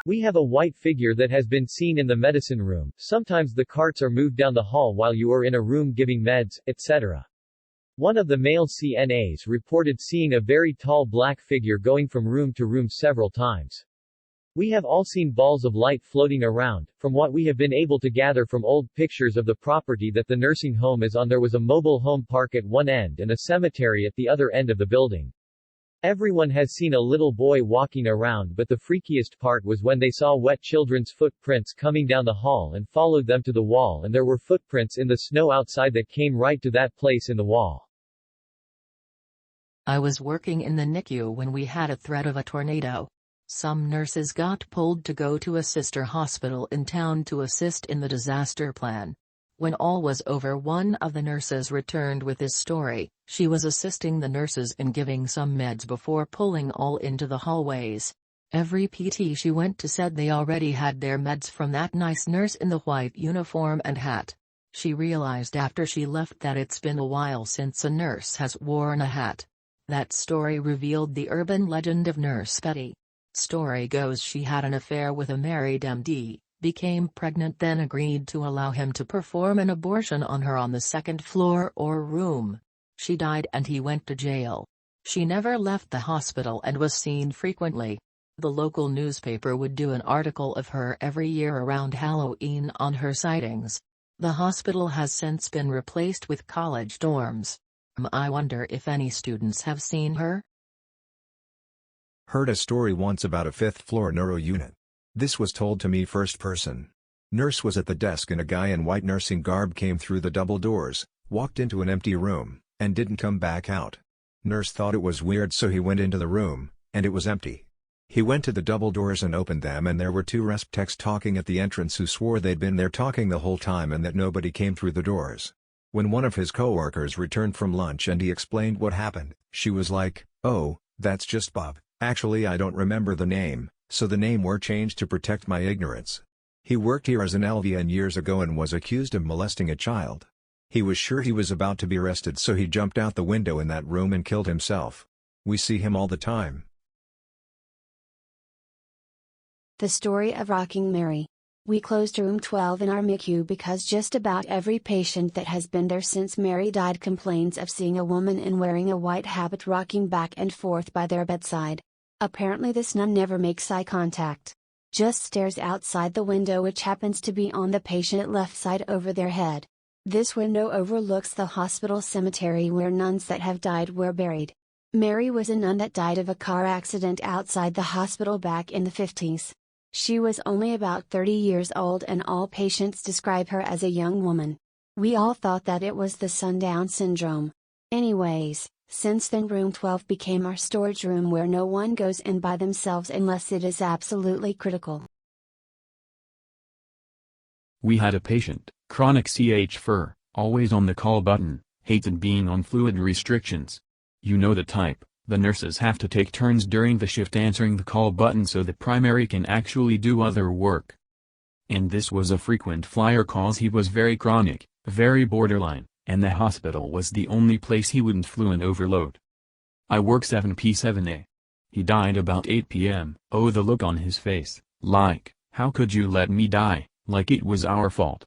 We have a white figure that has been seen in the medicine room. Sometimes the carts are moved down the hall while you are in a room giving meds, etc. One of the male CNAs reported seeing a very tall black figure going from room to room several times. We have all seen balls of light floating around. From what we have been able to gather from old pictures of the property that the nursing home is on, there was a mobile home park at one end and a cemetery at the other end of the building. Everyone has seen a little boy walking around, but the freakiest part was when they saw wet children's footprints coming down the hall and followed them to the wall, and there were footprints in the snow outside that came right to that place in the wall. I was working in the NICU when we had a threat of a tornado. Some nurses got pulled to go to a sister hospital in town to assist in the disaster plan. When all was over, one of the nurses returned with this story. She was assisting the nurses in giving some meds before pulling all into the hallways. Every PT she went to said they already had their meds from that nice nurse in the white uniform and hat. She realized after she left that it's been a while since a nurse has worn a hat. That story revealed the urban legend of Nurse Betty. Story goes she had an affair with a married MD. Became pregnant, then agreed to allow him to perform an abortion on her on the second floor or room. She died and he went to jail. She never left the hospital and was seen frequently. The local newspaper would do an article of her every year around Halloween on her sightings. The hospital has since been replaced with college dorms. I wonder if any students have seen her? Heard a story once about a fifth-floor neuro unit. This was told to me first person. Nurse was at the desk and a guy in white nursing garb came through the double doors, walked into an empty room, and didn't come back out. Nurse thought it was weird, so he went into the room, and it was empty. He went to the double doors and opened them, and there were two resp techs talking at the entrance who swore they'd been there talking the whole time and that nobody came through the doors. When one of his coworkers returned from lunch and he explained what happened, she was like, "Oh, that's just Bob. Actually, I don't remember the name, so the name were changed to protect my ignorance. He worked here as an LVN years ago and was accused of molesting a child. He was sure he was about to be arrested, so he jumped out the window in that room and killed himself. We see him all the time." The story of Rocking Mary. We closed room 12 in our MICU because just about every patient that has been there since Mary died complains of seeing a woman in wearing a white habit rocking back and forth by their bedside. Apparently this nun never makes eye contact. Just stares outside the window, which happens to be on the patient left side over their head. This window overlooks the hospital cemetery where nuns that have died were buried. Mary was a nun that died of a car accident outside the hospital back in the 50s. She was only about 30 years old and all patients describe her as a young woman. We all thought that it was the sundown syndrome. Anyways, since then room 12 became our storage room where no one goes in by themselves unless it is absolutely critical. We had a patient, chronic CH-FR, always on the call button, hated being on fluid restrictions. You know the type. The nurses have to take turns during the shift answering the call button so the primary can actually do other work. And this was a frequent flyer cause. He was very chronic, very borderline, and the hospital was the only place he wouldn't fluid overload. I work 7p7a. He died about 8 p.m. Oh, the look on his face, like, how could you let me die, like it was our fault.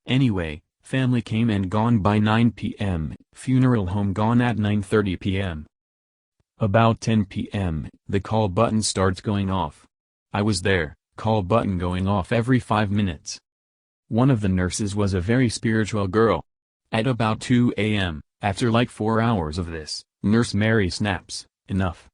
Anyway, family came and gone by 9 p.m., funeral home gone at 9:30 p.m. About 10 p.m., the call button starts going off. I was there, call button going off every 5 minutes. One of the nurses was a very spiritual girl. At about 2 a.m., after like 4 hours of this, Nurse Mary snaps, "Enough."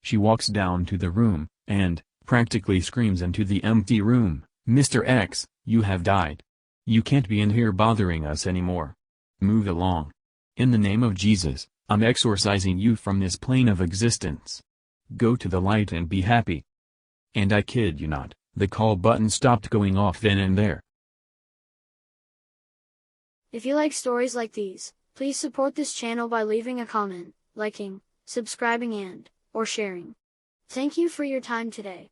She walks down to the room, and, practically screams into the empty room, "Mr. X, you have died. You can't be in here bothering us anymore. Move along. In the name of Jesus, I'm exorcising you from this plane of existence. Go to the light and be happy." And I kid you not, the call button stopped going off then and there. If you like stories like these, please support this channel by leaving a comment, liking, subscribing or sharing. Thank you for your time today.